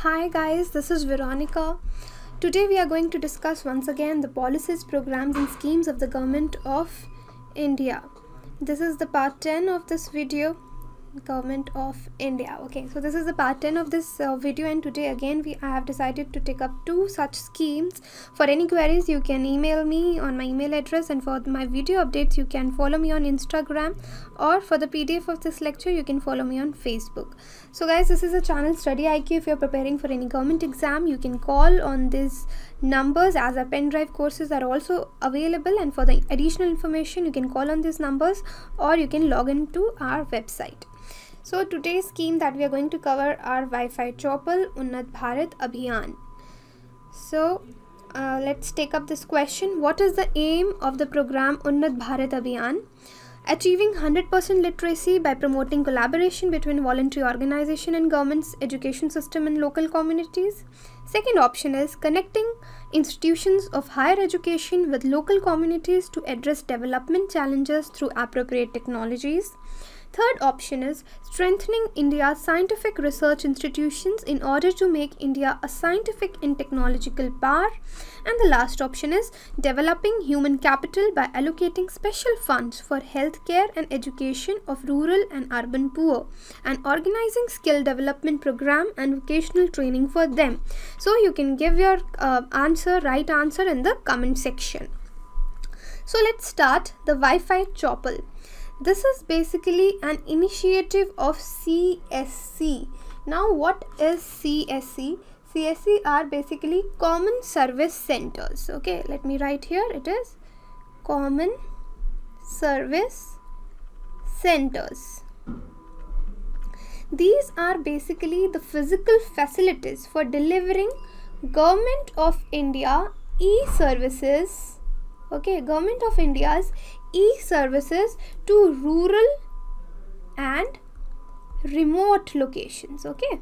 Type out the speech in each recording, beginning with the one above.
Hi guys, this is Veronica. Today we are going to discuss once again the policies, programs and schemes of the Government of India. This is the part 10 of this video, Government of India. Okay, so this is the part 10 of this video, and today again I have decided to take up two such schemes. For any queries you can email me on my email address, and for my video updates you can follow me on Instagram, or for the PDF of this lecture you can follow me on Facebook. So guys, this is a channel StudyIQ. If you're preparing for any government exam, you can call on these numbers, as our pen drive courses are also available, and for the additional information you can call on these numbers or you can log into our website. So today's scheme that we are going to cover are Wi-Fi Chaupal Unnat Bharat Abhiyan. So let's take up this question. What is the aim of the program Unnat Bharat Abhiyan? Achieving 100% literacy by promoting collaboration between voluntary organization and government's education system in local communities. Second option is connecting institutions of higher education with local communities to address development challenges through appropriate technologies. Third option is strengthening India's scientific research institutions in order to make India a scientific and technological power. And the last option is developing human capital by allocating special funds for healthcare and education of rural and urban poor, and organizing skill development program and vocational training for them. So you can give your right answer in the comment section. So let's start the Wi-Fi Chaupal. This is basically an initiative of CSC. Now what is CSC? CSC are basically Common Service Centers. Okay, let me write here. It is Common Service Centers. These are basically the physical facilities for delivering Government of India e-services. Okay, Government of India's e-services to rural and remote locations. Okay,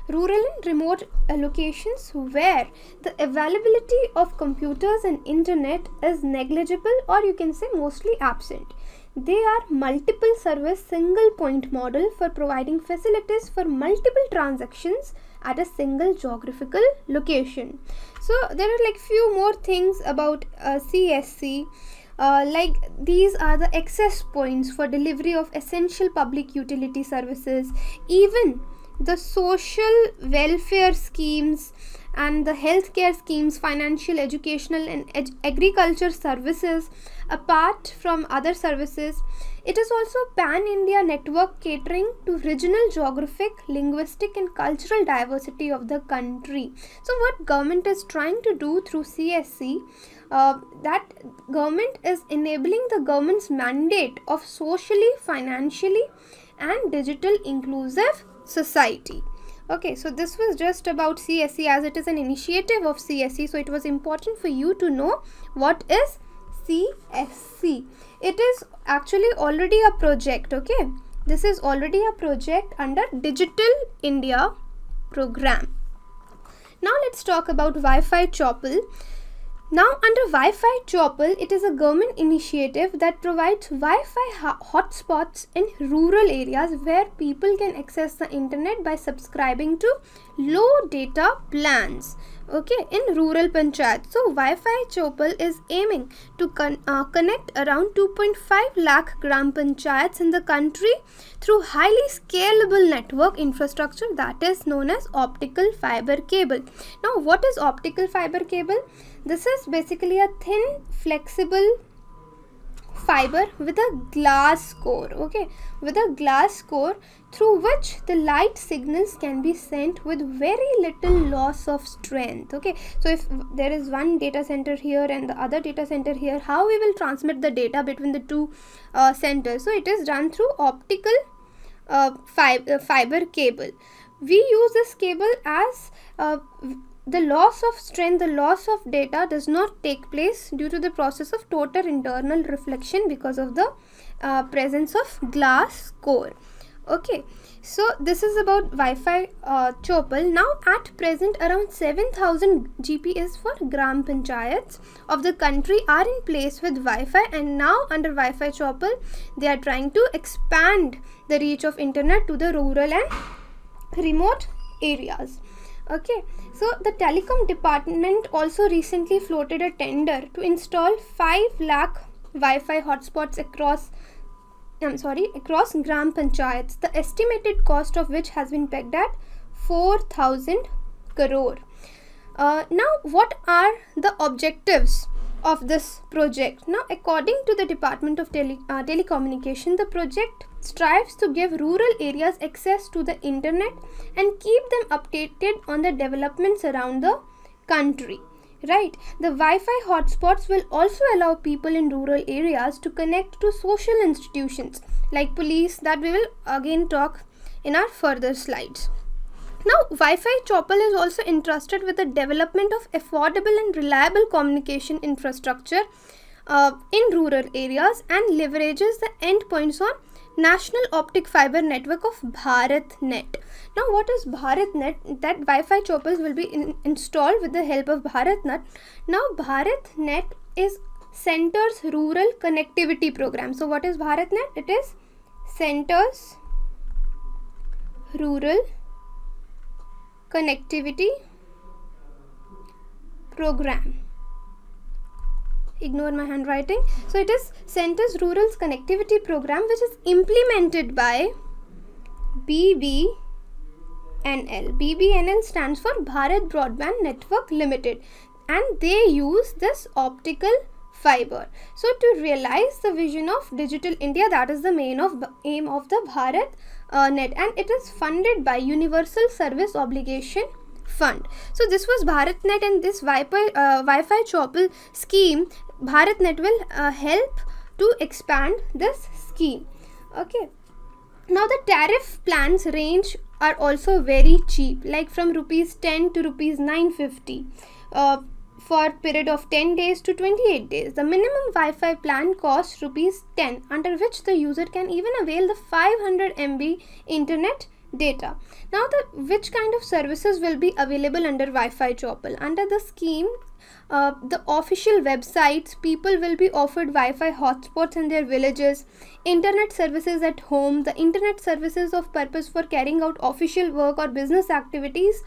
rural and remote locations where the availability of computers and internet is negligible, or you can say mostly absent. They are multiple service single point model for providing facilities for multiple transactions at a single geographical location. So there are like few more things about CSC. Like these are the access points for delivery of essential public utility services, even the social welfare schemes and the healthcare schemes, financial, educational and agriculture services. Apart from other services, it is also pan-India network catering to regional, geographic, linguistic and cultural diversity of the country. So what government is trying to do through CSC, that government is enabling the government's mandate of socially, financially and digital inclusive society. Okay, so this was just about CSC, as it is an initiative of CSC, so it was important for you to know what is CSC. It is actually already a project. Okay, this is already a project under Digital India program. Now let's talk about Wi-Fi Chaupal. Now under Wi-Fi Chaupal, it is a government initiative that provides Wi-Fi hotspots in rural areas where people can access the internet by subscribing to low data plans. Okay, in rural panchayats. So Wi-Fi Chaupal is aiming to connect around 2.5 lakh gram panchayats in the country through highly scalable network infrastructure that is known as optical fiber cable. Now what is optical fiber cable? This is basically a thin flexible fiber with a glass core. Okay, with a glass core through which the light signals can be sent with very little loss of strength. Okay, so if there is one data center here and the other data center here, how we will transmit the data between the two centers? So it is done through optical fiber cable. We use this cable as the loss of strength, the loss of data does not take place due to the process of total internal reflection because of the presence of glass core. Okay, so this is about Wi-Fi Chaupal. Now at present around 7,000 GPS for gram panchayats of the country are in place with Wi-Fi, and now under Wi-Fi Chaupal they are trying to expand the reach of internet to the rural and remote areas. Okay, so the telecom department also recently floated a tender to install 5 lakh Wi-Fi hotspots across gram panchayats, the estimated cost of which has been pegged at 4,000 crore. Now, what are the objectives of this project? Now, according to the Department of Telecommunication, the project strives to give rural areas access to the internet and keep them updated on the developments around the country. Right, the Wi-Fi hotspots will also allow people in rural areas to connect to social institutions like police, that we will again talk in our further slides. Now, Wi-Fi Chopal is also entrusted with the development of affordable and reliable communication infrastructure in rural areas and leverages the endpoints on National Optic Fiber Network of BharatNet. Now, what is BharatNet? That Wi-Fi choppers will be installed with the help of BharatNet. Now, BharatNet is Center's Rural Connectivity Program. So, what is BharatNet? It is Center's Rural Connectivity Program. Ignore my handwriting. So it is Center's Rural Connectivity Program, which is implemented by BBNL. BBNL stands for Bharat Broadband Network Limited, and they use this optical fiber. So to realize the vision of Digital India, that is the aim of the Bharat Net, and it is funded by Universal Service Obligation Fund. So this was BharatNet, and this Wi-Fi Chopal scheme, BharatNet will help to expand this scheme. Okay. Now the tariff plans range are also very cheap, like from rupees 10 to rupees 950 for period of 10 days to 28 days. The minimum Wi-Fi plan costs rupees 10, under which the user can even avail the 500 MB internet data. Now, which kind of services will be available under Wi-Fi Chopal? Under the scheme, the official websites, people will be offered Wi-Fi hotspots in their villages, internet services at home, the internet services of purpose for carrying out official work or business activities,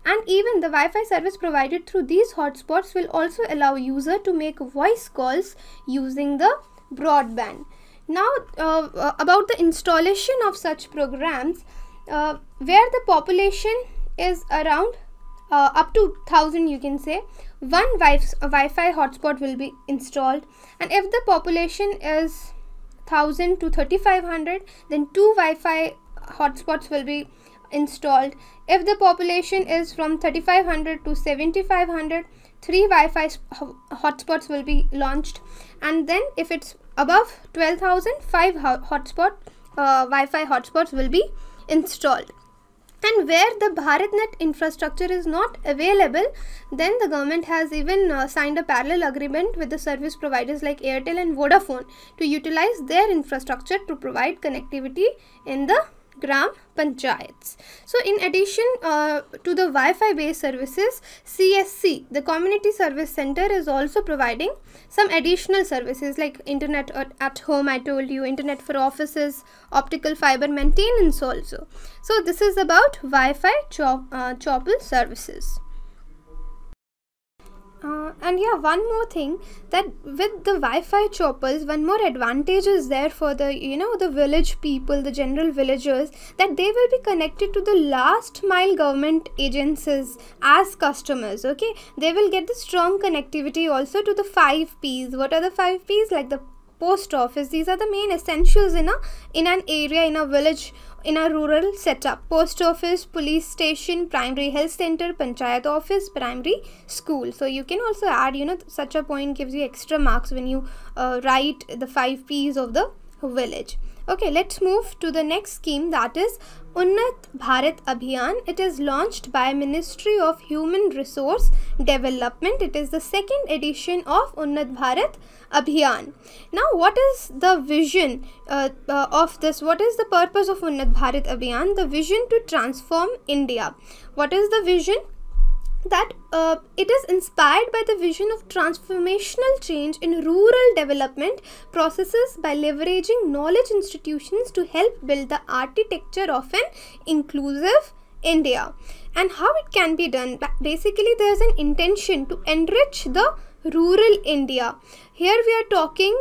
and even the Wi-Fi service provided through these hotspots will also allow user to make voice calls using the broadband. Now, about the installation of such programs, where the population is around up to 1000, you can say, one Wi-Fi hotspot will be installed, and if the population is 1000 to 3500, then 2 Wi-Fi hotspots will be installed. If the population is from 3500 to 7500, 3 Wi-Fi hotspots will be launched, and then if it's above 12,000, 5 Wi-Fi hotspots will be installed. And where the BharatNet infrastructure is not available, then the government has even signed a parallel agreement with the service providers like Airtel and Vodafone to utilize their infrastructure to provide connectivity in the gram panchayats. So in addition to the Wi-Fi based services, CSC, the Community Service Center, is also providing some additional services like internet at home, I told you, internet for offices, optical fiber maintenance also. So this is about Wi-Fi Chopal services. And yeah, one more thing, that with the Wi-Fi choppers, one more advantage is there for the the village people, the general villagers, that they will be connected to the last mile government agencies as customers. Okay, they will get the strong connectivity also to the 5 Ps. What are the 5 Ps? Like the post office. These are the main essentials in an area, in a village, in a rural setup. Post office, police station, primary health center, panchayat office, primary school. So you can also add, such a point gives you extra marks when you write the 5 Ps of the village. Okay, let's move to the next scheme, that is Unnat Bharat Abhiyan. It is launched by Ministry of Human Resource Development. It is the second edition of Unnat Bharat Abhiyan. Now, what is the vision of this? What is the purpose of Unnat Bharat Abhiyan? The vision to transform India. What is the vision? That it is inspired by the vision of transformational change in rural development processes by leveraging knowledge institutions to help build the architecture of an inclusive India. And how it can be done? Basically, there is an intention to enrich the rural India. Here we are talking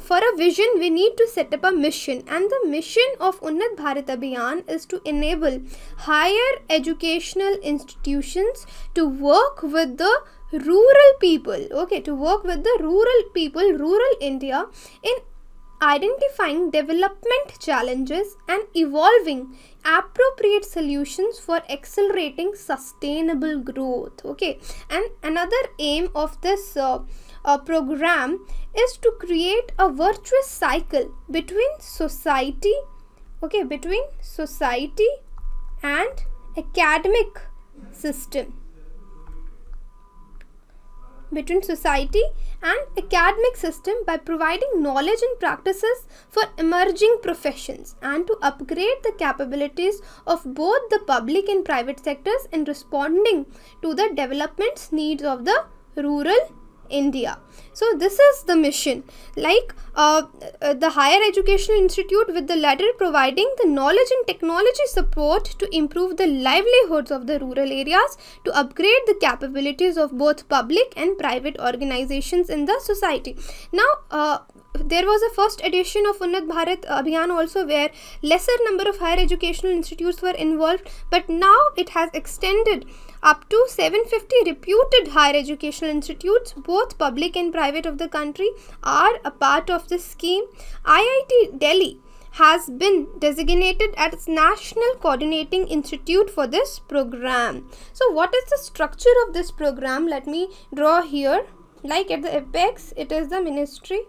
for a vision, we need to set up a mission, and the mission of Unnat Bharat Abhiyan is to enable higher educational institutions to work with the rural people, okay, to work with the rural people, rural India, in identifying development challenges and evolving appropriate solutions for accelerating sustainable growth. Okay, and another aim of this program is to create a virtuous cycle between society, okay, between society and academic system, between society and academic system, by providing knowledge and practices for emerging professions, and to upgrade the capabilities of both the public and private sectors in responding to the development needs of the rural India. So this is the mission, like the higher educational institute with the latter providing the knowledge and technology support to improve the livelihoods of the rural areas, to upgrade the capabilities of both public and private organizations in the society. Now there was a first edition of Unnat Bharat Abhiyan also, where lesser number of higher educational institutes were involved, but now it has extended up to 750 reputed higher educational institutes, both public and private of the country, are a part of this scheme. IIT Delhi has been designated as National Coordinating Institute for this program. So what is the structure of this program? Let me draw here. Like at the apex, it is the Ministry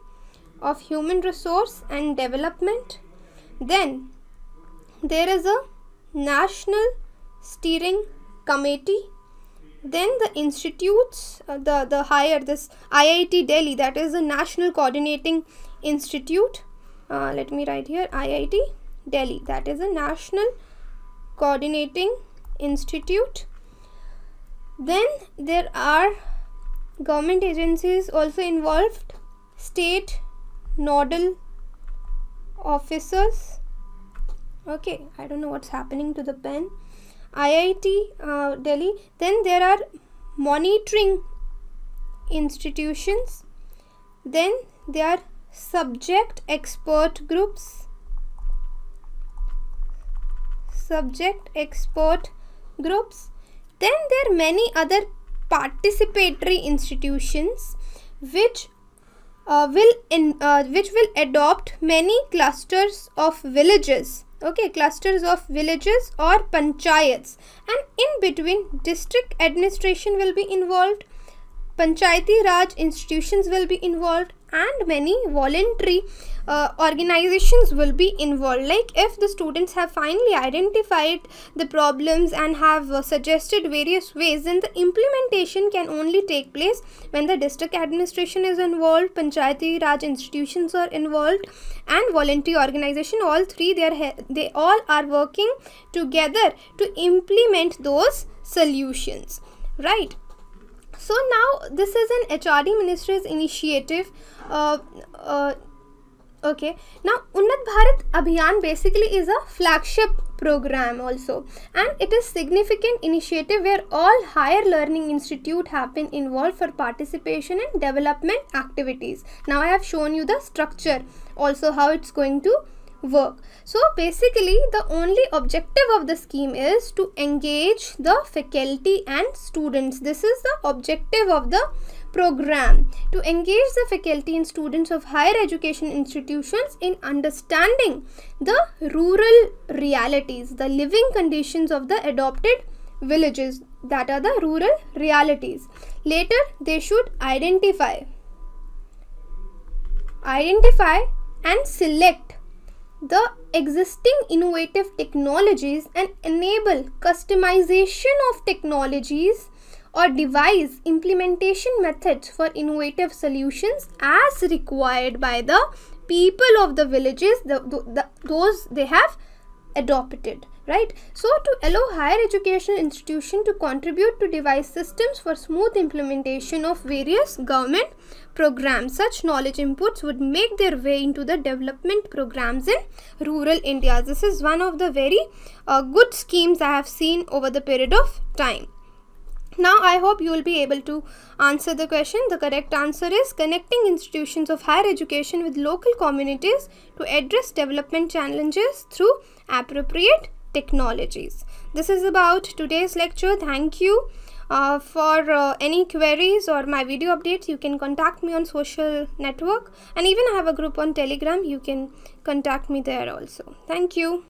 of Human Resource and Development. Then there is a National Steering Committee. Then the institutes, the higher, this IIT Delhi, that is the National Coordinating Institute. Let me write here, IIT Delhi, that is a National Coordinating Institute. Then there are government agencies also involved, state nodal officers. Okay, I don't know what's happening to the pen. IIT Delhi. Then there are monitoring institutions. Then there are subject expert groups. Subject expert groups. Then there are many other participatory institutions which will adopt many clusters of villages. Okay, clusters of villages or panchayats, and in between district administration will be involved, panchayati raj institutions will be involved, and many voluntary organizations will be involved. Like if the students have finally identified the problems and have suggested various ways, then the implementation can only take place when the district administration is involved, panchayati raj institutions are involved, and voluntary organization. All three, they all are working together to implement those solutions, right? So now this is an HRD Ministry's initiative. Okay, now Unnat Bharat Abhiyan basically is a flagship program also, and it is significant initiative where all higher learning institute have been involved for participation in development activities. Now I have shown you the structure, also how it's going to work. So basically the only objective of the scheme is to engage the faculty and students. This is the objective of the program, to engage the faculty and students of higher education institutions in understanding the rural realities, the living conditions of the adopted villages, that are the rural realities. Later they should identify and select the existing innovative technologies and enable customization of technologies or devise implementation methods for innovative solutions as required by the people of the villages, those they have adopted, right? So to allow higher education institution to contribute to devise systems for smooth implementation of various government programs, such knowledge inputs would make their way into the development programs in rural India. This is one of the very good schemes I have seen over the period of time. Now I hope you will be able to answer the question. The correct answer is connecting institutions of higher education with local communities to address development challenges through appropriate technologies. This is about today's lecture. Thank you. For any queries or my video updates, you can contact me on social network, and even I have a group on Telegram. You can contact me there also. Thank you.